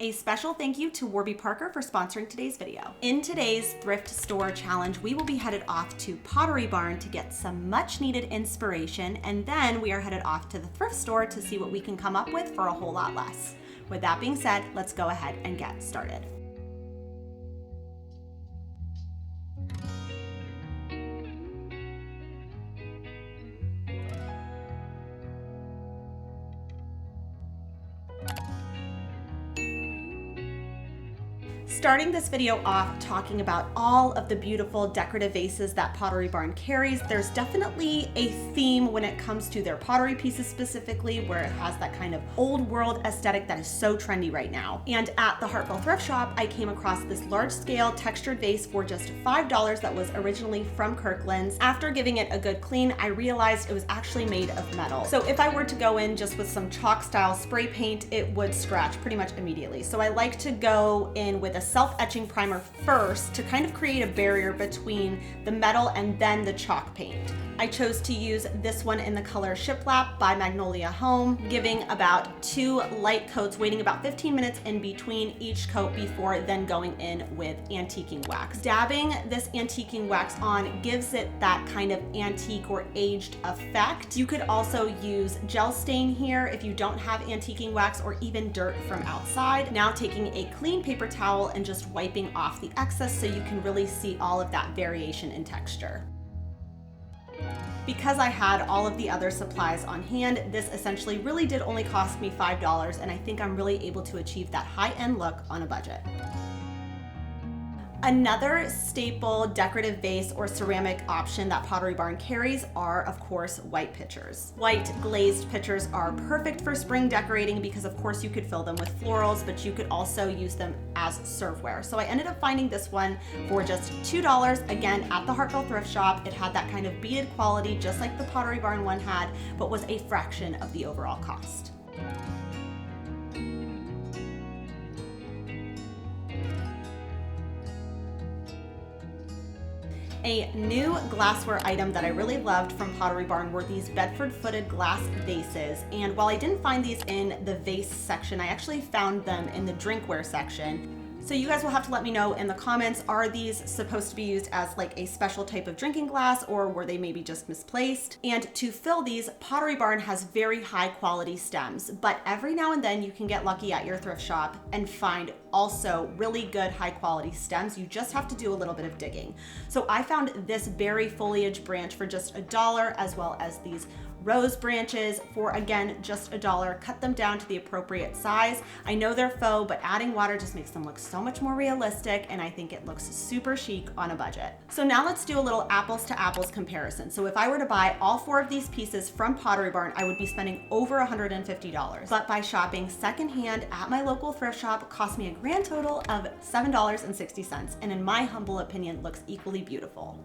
A special thank you to Warby Parker for sponsoring today's video. In today's thrift store challenge, we will be headed off to Pottery Barn to get some much needed inspiration, and then we are headed off to the thrift store to see what we can come up with for a whole lot less. With that being said, let's go ahead and get started. Starting this video off talking about all of the beautiful decorative vases that Pottery Barn carries, there's definitely a theme when it comes to their pottery pieces specifically, where it has that kind of old world aesthetic that is so trendy right now. And at the Hartville thrift shop, I came across this large scale textured vase for just $5 that was originally from Kirkland's. After giving it a good clean, I realized it was actually made of metal. So if I were to go in just with some chalk style spray paint, it would scratch pretty much immediately. So I like to go in with a self-etching primer first to kind of create a barrier between the metal and then the chalk paint. I chose to use this one in the color Shiplap by Magnolia Home, giving about 2 light coats, waiting about 15 minutes in between each coat before then going in with antiquing wax. Dabbing this antiquing wax on gives it that kind of antique or aged effect. You could also use gel stain here if you don't have antiquing wax or even dirt from outside. Now taking a clean paper towel and just wiping off the excess so you can really see all of that variation in texture. Because I had all of the other supplies on hand, this essentially really did only cost me $5, and I think I'm really able to achieve that high-end look on a budget. Another staple decorative vase or ceramic option that Pottery Barn carries are, of course, white pitchers. White glazed pitchers are perfect for spring decorating because, of course, you could fill them with florals, but you could also use them as serveware. So I ended up finding this one for just $2, again, at the Hartville thrift shop. It had that kind of beaded quality, just like the Pottery Barn one had, but was a fraction of the overall cost. A new glassware item that I really loved from Pottery Barn were these Bedford-footed glass vases. And while I didn't find these in the vase section, I actually found them in the drinkware section. So you guys will have to let me know in the comments, are these supposed to be used as like a special type of drinking glass, or were they maybe just misplaced? And to fill these, Pottery Barn has very high quality stems, but every now and then you can get lucky at your thrift shop and find also really good high quality stems. You just have to do a little bit of digging. So I found this berry foliage branch for just $1, as well as these rose branches for, again, just $1. Cut them down to the appropriate size. I know they're faux, but adding water just makes them look so much more realistic, and I think it looks super chic on a budget. So now let's do a little apples to apples comparison. So if I were to buy all 4 of these pieces from Pottery Barn, I would be spending over $150. But by shopping secondhand at my local thrift shop, it cost me a grand total of $7.60, and in my humble opinion, looks equally beautiful.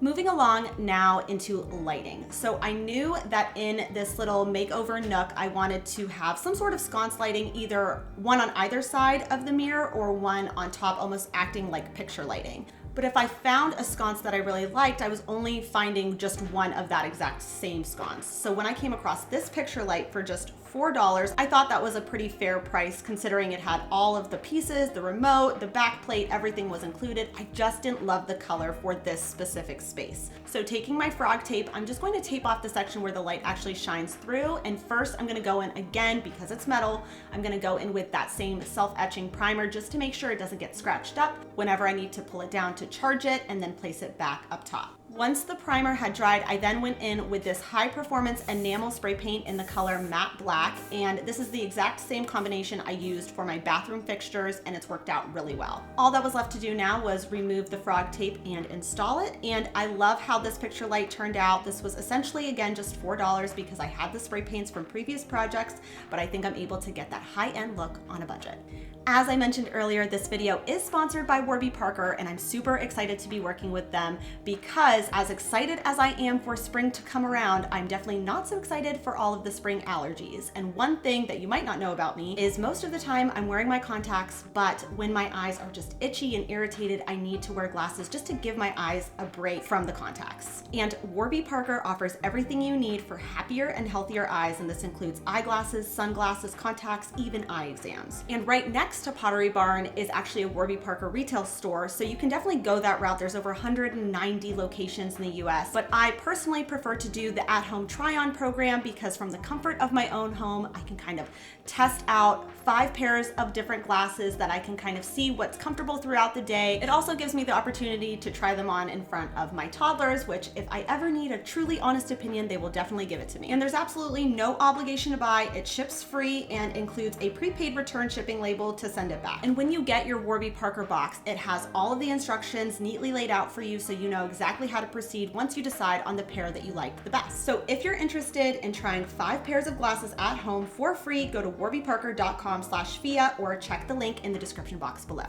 Moving along now into lighting. So I knew that in this little makeover nook, I wanted to have some sort of sconce lighting, either one on either side of the mirror or one on top, almost acting like picture lighting. But if I found a sconce that I really liked, I was only finding just one of that exact same sconce. So when I came across this picture light for just $4, I thought that was a pretty fair price considering it had all of the pieces, the remote, the back plate, everything was included. I just didn't love the color for this specific space. So taking my frog tape, I'm just going to tape off the section where the light actually shines through. And first I'm gonna go in again, because it's metal, I'm gonna go in with that same self-etching primer just to make sure it doesn't get scratched up whenever I need to pull it down to charge it and then place it back up top. Once the primer had dried, I then went in with this high performance enamel spray paint in the color matte black, and this is the exact same combination I used for my bathroom fixtures, and it's worked out really well. All that was left to do now was remove the frog tape and install it, and I love how this picture light turned out. This was essentially, again, just $4 because I had the spray paints from previous projects, but I think I'm able to get that high-end look on a budget. As I mentioned earlier, this video is sponsored by Warby Parker, and I'm super excited to be working with them because because as excited as I am for spring to come around, I'm definitely not so excited for all of the spring allergies. And one thing that you might not know about me is most of the time I'm wearing my contacts, but when my eyes are just itchy and irritated, I need to wear glasses just to give my eyes a break from the contacts. And Warby Parker offers everything you need for happier and healthier eyes, and this includes eyeglasses, sunglasses, contacts, even eye exams. And right next to Pottery Barn is actually a Warby Parker retail store, so you can definitely go that route. There's over 190 locations in the US, but I personally prefer to do the at-home try-on program because from the comfort of my own home, I can kind of test out 5 pairs of different glasses that I can kind of see what's comfortable throughout the day. It also gives me the opportunity to try them on in front of my toddlers, which if I ever need a truly honest opinion, they will definitely give it to me. And there's absolutely no obligation to buy. It ships free and includes a prepaid return shipping label to send it back. And when you get your Warby Parker box, it has all of the instructions neatly laid out for you so you know exactly how to proceed once you decide on the pair that you liked the best. So if you're interested in trying 5 pairs of glasses at home for free, go to warbyparker.com/Fia or check the link in the description box below.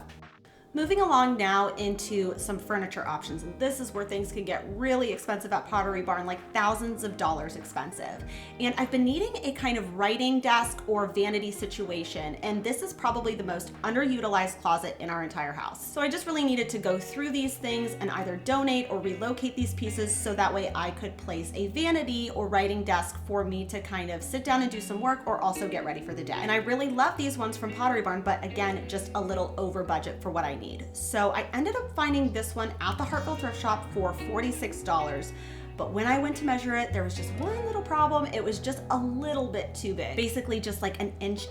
Moving along now into some furniture options, and this is where things can get really expensive at Pottery Barn, like thousands of dollars expensive. And I've been needing a kind of writing desk or vanity situation, and this is probably the most underutilized closet in our entire house. So I just really needed to go through these things and either donate or relocate these pieces so that way I could place a vanity or writing desk for me to kind of sit down and do some work or also get ready for the day. And I really love these ones from Pottery Barn, but again, just a little over budget for what I need. So I ended up finding this one at the Hartville thrift shop for $46. But when I went to measure it, there was just one little problem. It was just a little bit too big, basically just like 1.5 inches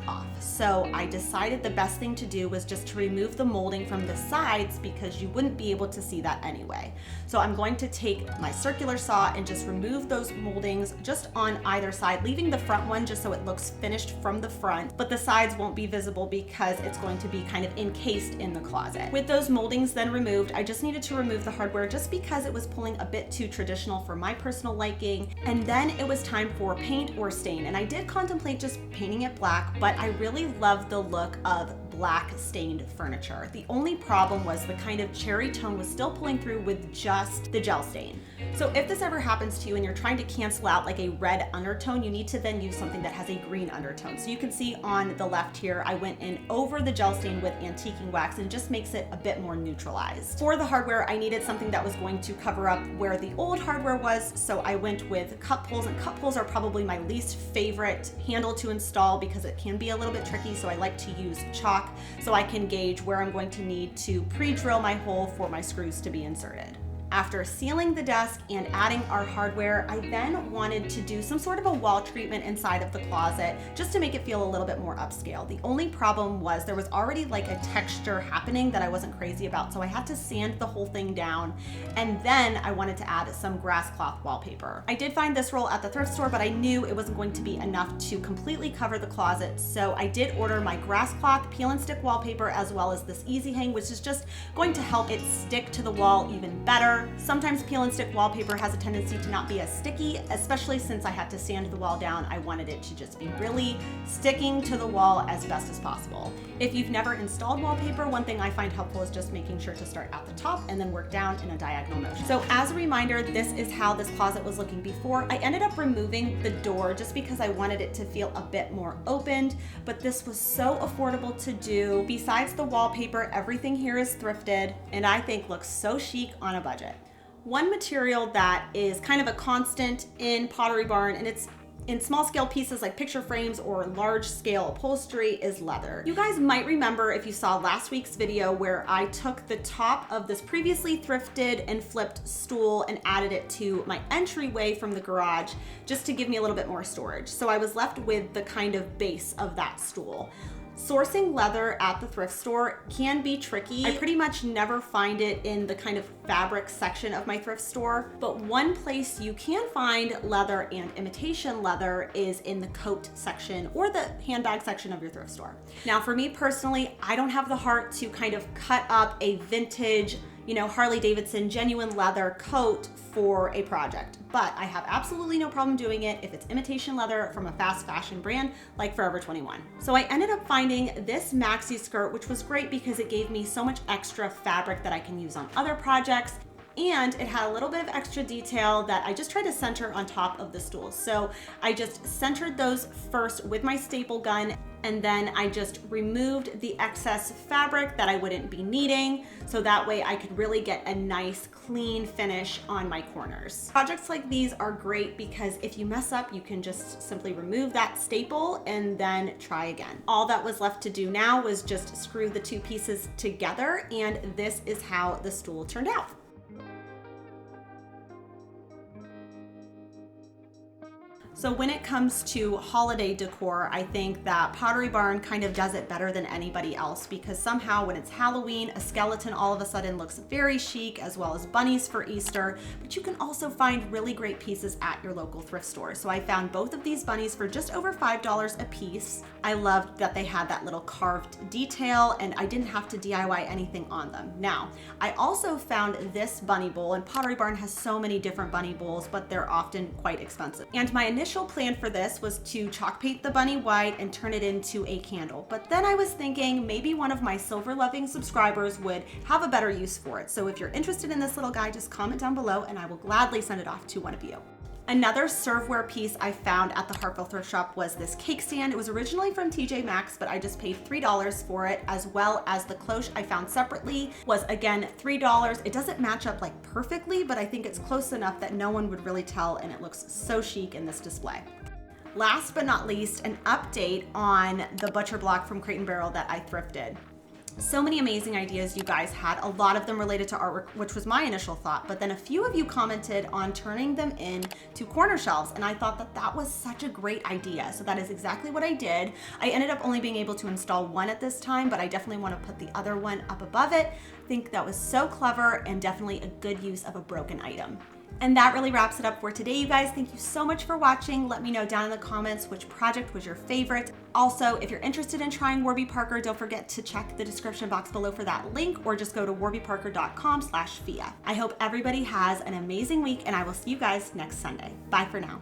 off. So I decided the best thing to do was just to remove the molding from the sides because you wouldn't be able to see that anyway. So I'm going to take my circular saw and just remove those moldings just on either side, leaving the front one just so it looks finished from the front, but the sides won't be visible because it's going to be kind of encased in the closet. With those moldings then removed, I just needed to remove the hardware just because it was pulling a bit too traditional for my personal liking. And then it was time for paint or stain. And I did contemplate just painting it black, but I really love the look of black stained furniture. The only problem was the kind of cherry tone was still pulling through with just the gel stain. So if this ever happens to you and you're trying to cancel out like a red undertone, you need to then use something that has a green undertone. So you can see on the left here, I went in over the gel stain with antiquing wax and just makes it a bit more neutralized. For the hardware, I needed something that was going to cover up where the old hardware was, so I went with cup pulls, and cup pulls are probably my least favorite handle to install because it can be a little bit tricky, so I like to use chalk so I can gauge where I'm going to need to pre-drill my hole for my screws to be inserted. After sealing the desk and adding our hardware, I then wanted to do some sort of a wall treatment inside of the closet just to make it feel a little bit more upscale. The only problem was there was already like a texture happening that I wasn't crazy about, so I had to sand the whole thing down, and then I wanted to add some grass cloth wallpaper. I did find this roll at the thrift store, but I knew it wasn't going to be enough to completely cover the closet, so I did order my grass cloth peel and stick wallpaper as well as this easy hang, which is just going to help it stick to the wall even better. Sometimes peel and stick wallpaper has a tendency to not be as sticky, especially since I had to sand the wall down. I wanted it to just be really sticking to the wall as best as possible. If you've never installed wallpaper, one thing I find helpful is just making sure to start at the top and then work down in a diagonal motion. So as a reminder, this is how this closet was looking before. I ended up removing the door just because I wanted it to feel a bit more opened, but this was so affordable to do. Besides the wallpaper, everything here is thrifted and I think looks so chic on a budget. One material that is kind of a constant in Pottery Barn, and it's in small scale pieces like picture frames or large scale upholstery, is leather. You guys might remember if you saw last week's video where I took the top of this previously thrifted and flipped stool and added it to my entryway from the garage just to give me a little bit more storage. So I was left with the kind of base of that stool. Sourcing leather at the thrift store can be tricky. I pretty much never find it in the kind of fabric section of my thrift store, but one place you can find leather and imitation leather is in the coat section or the handbag section of your thrift store. Now, for me personally, I don't have the heart to kind of cut up a vintage, Harley Davidson genuine leather coat for a project, but I have absolutely no problem doing it if it's imitation leather from a fast fashion brand like Forever 21. So I ended up finding this maxi skirt, which was great because it gave me so much extra fabric that I can use on other projects. and it had a little bit of extra detail that I just tried to center on top of the stools. So I just centered those first with my staple gun, and then I just removed the excess fabric that I wouldn't be needing, so that way I could really get a nice clean finish on my corners. Projects like these are great because if you mess up, you can just simply remove that staple and then try again. All that was left to do now was just screw the two pieces together, and this is how the stool turned out. So when it comes to holiday decor, I think that Pottery Barn kind of does it better than anybody else, because somehow when it's Halloween, a skeleton all of a sudden looks very chic, as well as bunnies for Easter, but you can also find really great pieces at your local thrift store. So I found both of these bunnies for just over $5 a piece. I loved that they had that little carved detail, and I didn't have to DIY anything on them. Now, I also found this bunny bowl, and Pottery Barn has so many different bunny bowls, but they're often quite expensive. And my initial plan for this was to chalk paint the bunny white and turn it into a candle. But then I was thinking maybe one of my silver loving subscribers would have a better use for it. So if you're interested in this little guy, just comment down below and I will gladly send it off to one of you. Another serveware piece I found at the Hartville thrift shop was this cake stand. It was originally from TJ Maxx, but I just paid $3 for it, as well as the cloche I found separately was again $3. It doesn't match up like perfectly, but I think it's close enough that no one would really tell, and it looks so chic in this display. Last but not least, an update on the butcher block from Crate & Barrel that I thrifted. So many amazing ideas you guys had, a lot of them related to artwork, which was my initial thought, but then a few of you commented on turning them into corner shelves, and I thought that that was such a great idea. So that is exactly what I did. I ended up only being able to install one at this time, but I definitely want to put the other one up above it. I think that was so clever and definitely a good use of a broken item. And that really wraps it up for today, you guys. Thank you so much for watching. Let me know down in the comments which project was your favorite. Also, if you're interested in trying Warby Parker, don't forget to check the description box below for that link, or just go to warbyparker.com/Fia. I hope everybody has an amazing week, and I will see you guys next Sunday. Bye for now.